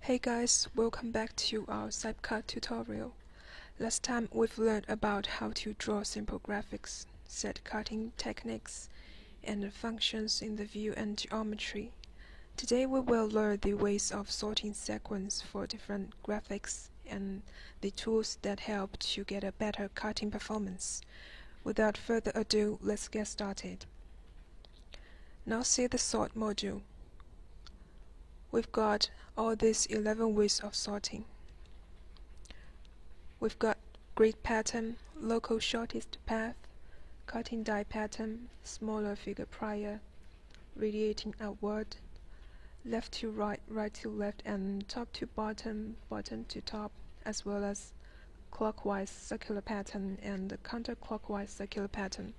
Hey guys, welcome back to our CypCut tutorial. Last time we've learned about how to draw simple graphics, set cutting techniques, and functions in the view and geometry. Today we will learn the ways of sorting sequence for different graphics and the tools that help to get a better cutting performance. Without further ado, let's get started. Now see the sort module. We've got all these 11 ways of sorting. We've got grid pattern, local shortest path, cutting die pattern, smaller figure prior, radiating outward, left to right, right to left, and top to bottom, bottom to top, as well as clockwise circular pattern and counterclockwise circular pattern.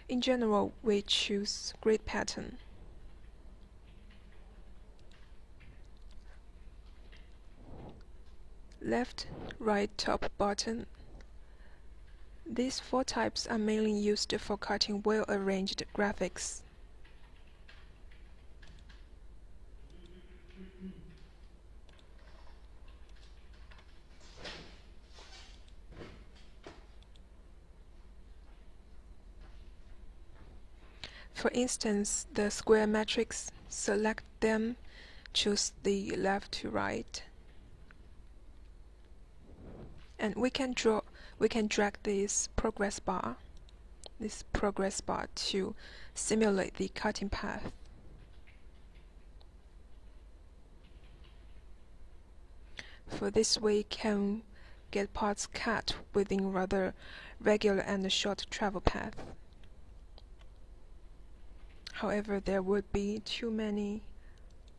In general, we choose grid pattern. Left, right, top, bottom. These four types are mainly used for cutting well-arranged graphics. For instance, the square matrix, select them, choose the left to right. And we can drag this progress bar to simulate the cutting path. For this we can get parts cut within rather regular and short travel path. However, there would be too many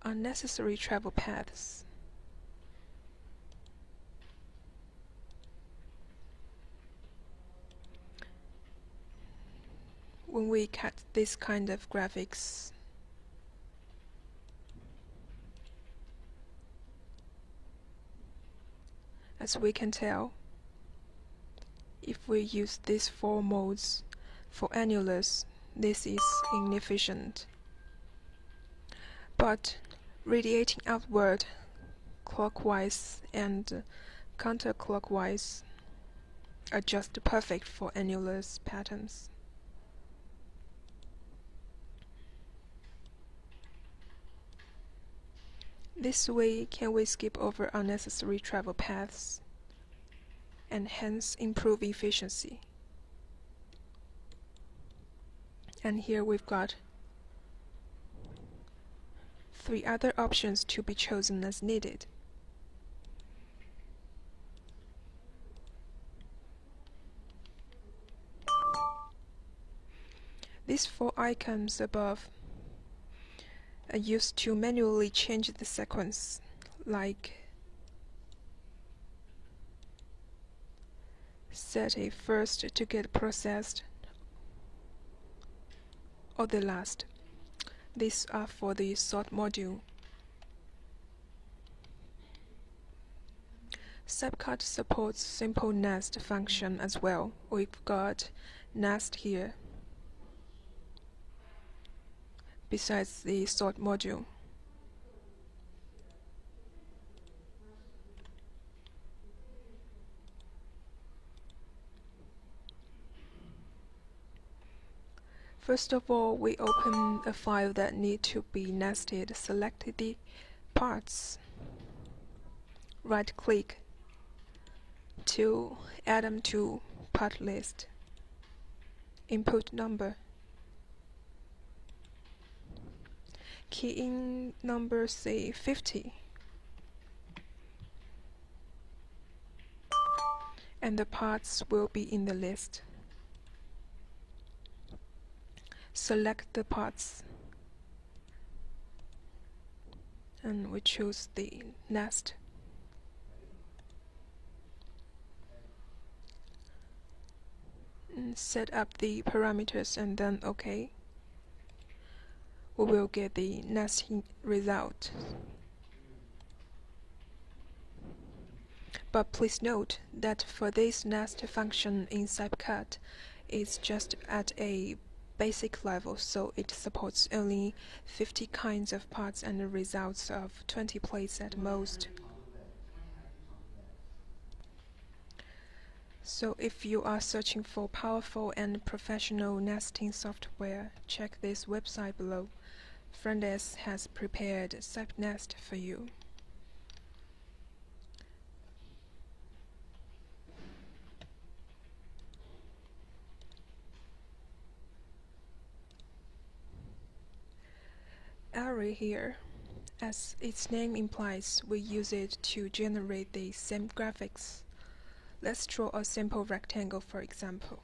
unnecessary travel paths. When we cut this kind of graphics, as we can tell, if we use these four modes for annulus, this is inefficient. But radiating outward, clockwise and counterclockwise are just perfect for annulus patterns. This way can we skip over unnecessary travel paths and hence improve efficiency. And here we've got 3 other options to be chosen as needed. These 4 icons above are used to manually change the sequence, like set a first to get processed or the last. These are for the sort module. CypCut supports simple nest function as well. We've got nest here besides the sort module. First of all, we open a file that needs to be nested. Select the parts. Right-click to add them to part list. Input number. Key in number, say 50. And the parts will be in the list. Select the parts. And we choose the nest. And set up the parameters and then OK. We will get the nesting result. But please note that for this nest function in CypCut, it's just at a basic level, so it supports only 50 kinds of parts and the results of 20 plates at most. So if you are searching for powerful and professional nesting software, check this website below. Friendes has prepared SipeNest for you. Array here, as its name implies, we use it to generate the same graphics. Let's draw a simple rectangle, for example.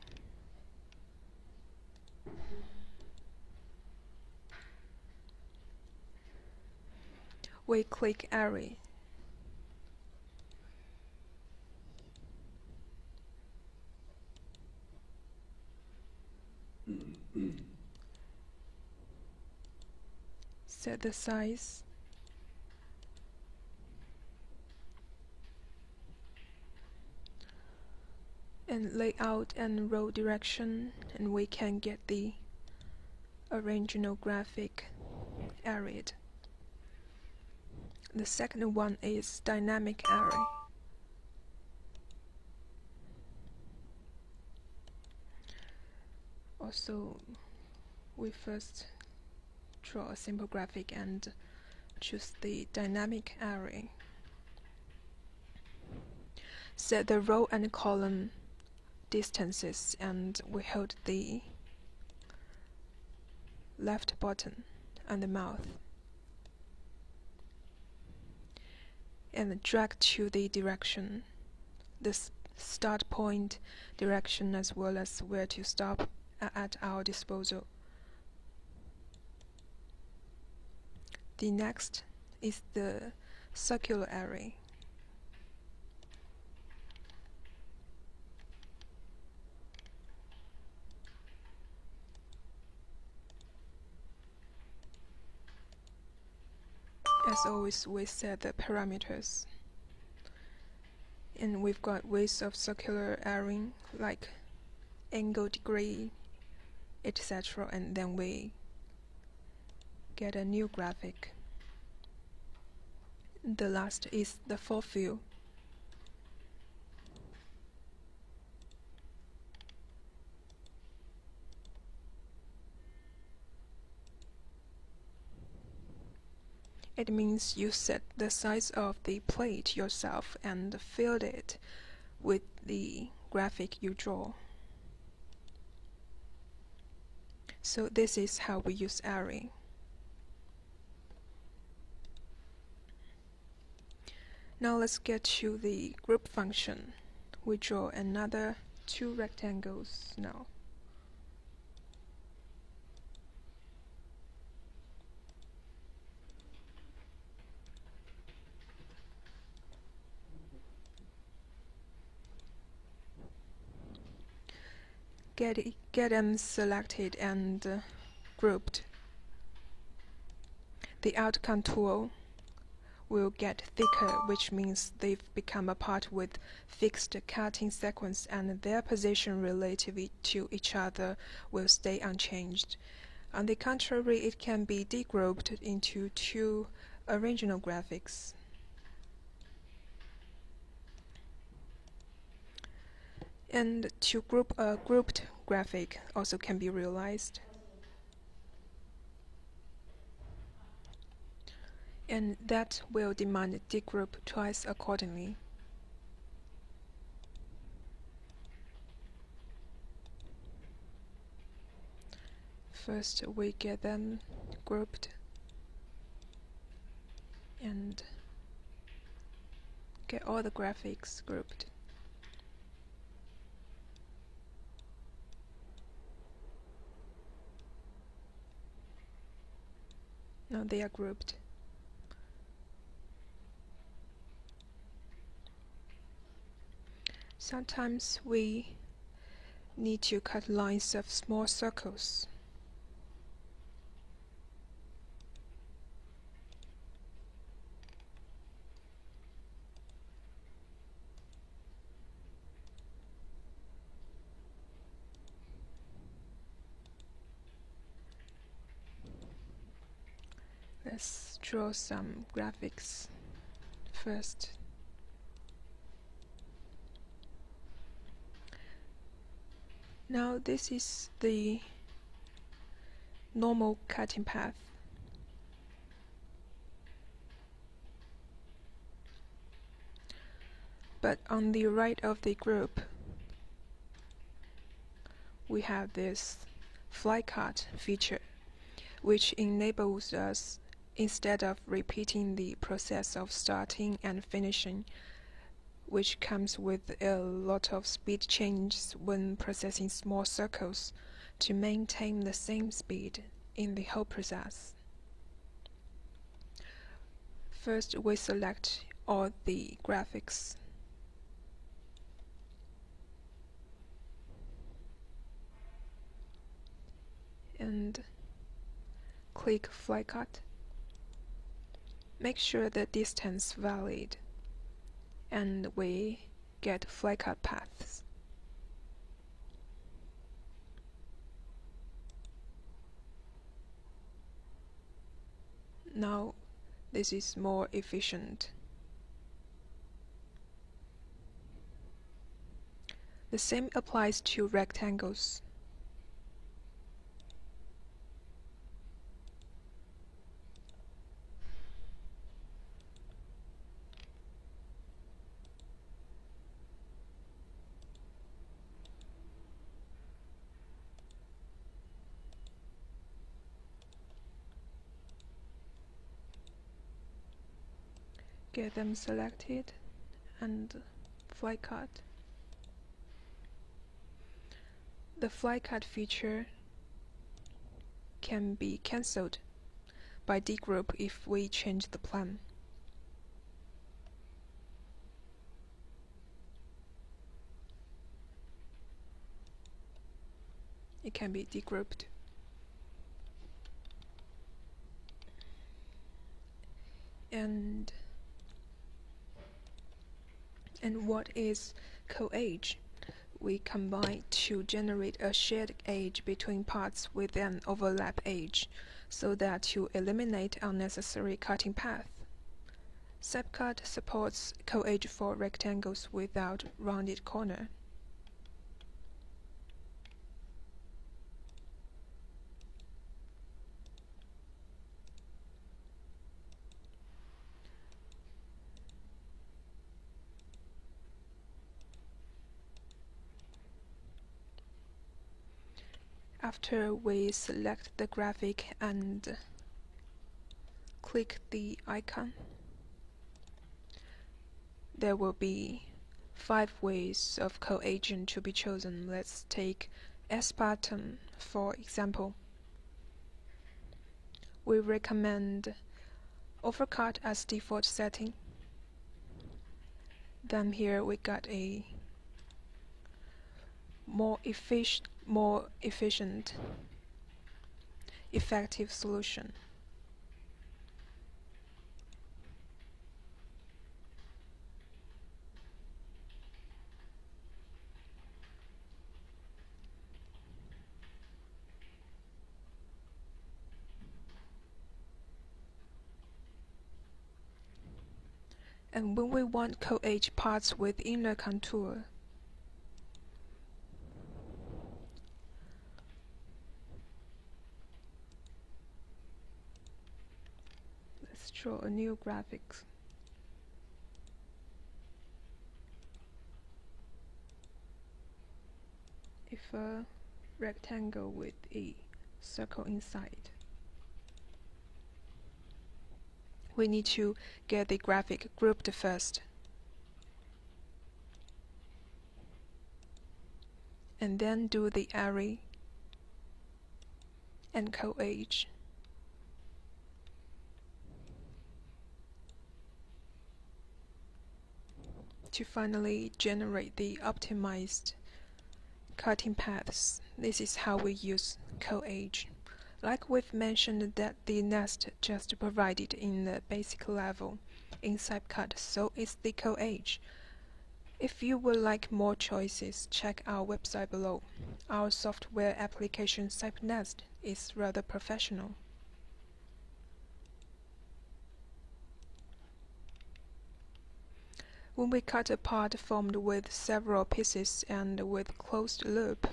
We click Array. Set the size. And layout and row direction, and we can get the original graphic arrayed. The second one is dynamic array. Also, we first draw a simple graphic and choose the dynamic array. Set the row and column distances, and we hold the left button on the mouse and drag to the direction, the start point direction, as well as where to stop, are at our disposal. The next is the circular array. As always, we set the parameters. And we've got ways of circular arraying, like angle, degree, etc. And then we get a new graphic. The last is the full view. It means you set the size of the plate yourself and fill it with the graphic you draw. So this is how we use array. Now let's get to the group function. We draw another 2 rectangles now. Get them selected and grouped. The outcome tool will get thicker, which means they've become a part with fixed cutting sequence, and their position relative to each other will stay unchanged. On the contrary, it can be degrouped into 2 original graphics. And to group a grouped graphic also can be realized. And that will demand degroup twice accordingly. First, we get them grouped and get all the graphics grouped. Now they are grouped. Sometimes we need to cut lines of small circles. Let's draw some graphics first. Now this is the normal cutting path. But on the right of the group, we have this fly cut feature, which enables us, instead of repeating the process of starting and finishing, which comes with a lot of speed changes when processing small circles, to maintain the same speed in the whole process. First, we select all the graphics. And click Fly Cut. Make sure the distance valid, and we get fly cut paths. Now this is more efficient. The same applies to rectangles. Get them selected and fly cut. The fly cut feature can be cancelled by dgroup if we change the plan. It can be degrouped. And what is co-edge? We combine to generate a shared edge between parts with an overlap edge, so that to eliminate unnecessary cutting path. SipeCut supports co-edge for rectangles without rounded corner. After we select the graphic and click the icon, there will be 5 ways of co-agent to be chosen. Let's take S-button for example. We recommend overcut as default setting. Then here we got a more efficient, effective solution. And when we want co-edge parts with inner contour, let's draw a new graphics. If a rectangle with a circle inside, we need to get the graphic grouped first, and then do the array and co-edge. To finally generate the optimized cutting paths. This is how we use co-edge. Like we've mentioned that the nest just provided in the basic level in SipeCut, so is the co-edge. If you would like more choices, check our website below. Our software application SipeNest is rather professional. When we cut a part formed with several pieces and with closed loop,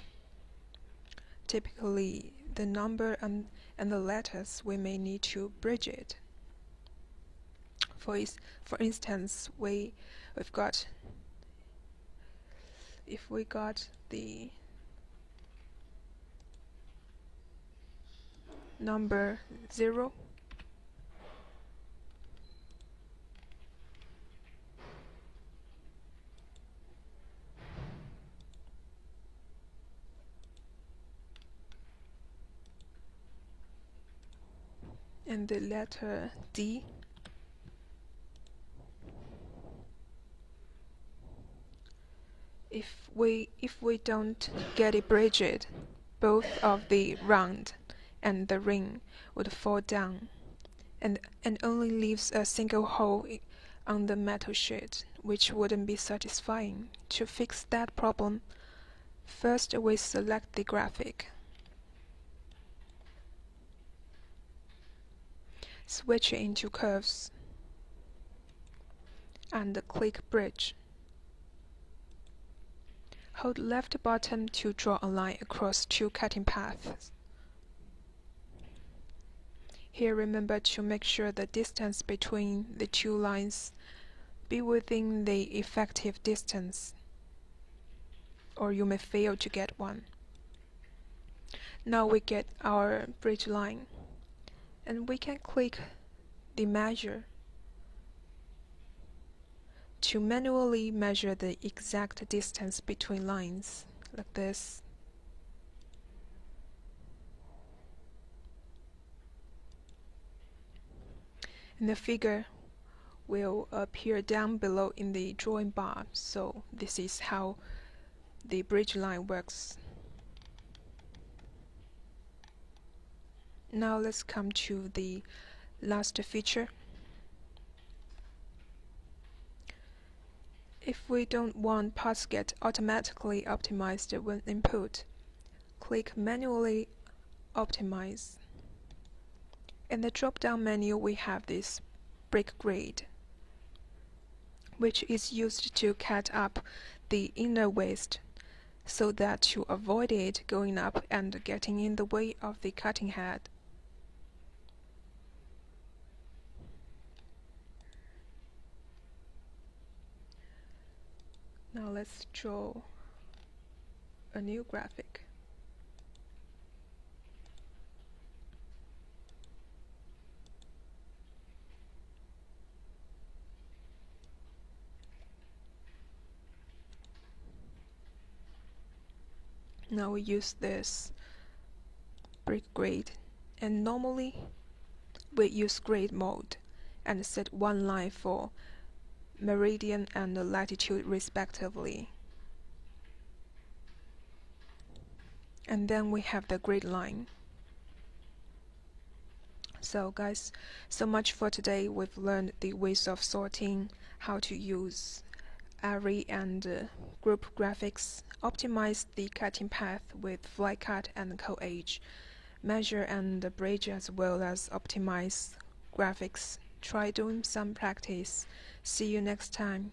typically the number and the letters we may need to bridge it. For instance, we've got if we got the number 0, and the letter D, if we don't get it bridged, both of the round and the ring would fall down, and only leaves a single hole on the metal sheet, which wouldn't be satisfying. To fix that problem, first we select the graphic, switch it into curves, and click Bridge. Hold left button to draw a line across two cutting paths. Here remember to make sure the distance between the two lines be within the effective distance, or you may fail to get one. Now we get our bridge line, and we can click the measure to manually measure the exact distance between lines, like this. And the figure will appear down below in the drawing bar, so this is how the bridge line works. Now let's come to the last feature. If we don't want parts get automatically optimized when input, click Manually Optimize. In the drop-down menu we have this Break Grade, which is used to cut up the inner waist so that to avoid it going up and getting in the way of the cutting head. Now let's draw a new graphic. Now we use this Break Grade, and normally we use grade mode and set one line for meridian and latitude respectively. And then we have the grid line. So guys, so much for today. We've learned the ways of sorting, how to use array and group graphics, optimize the cutting path with fly cut and co-edge, measure and bridge, as well as optimize graphics. Try doing some practice. See you next time.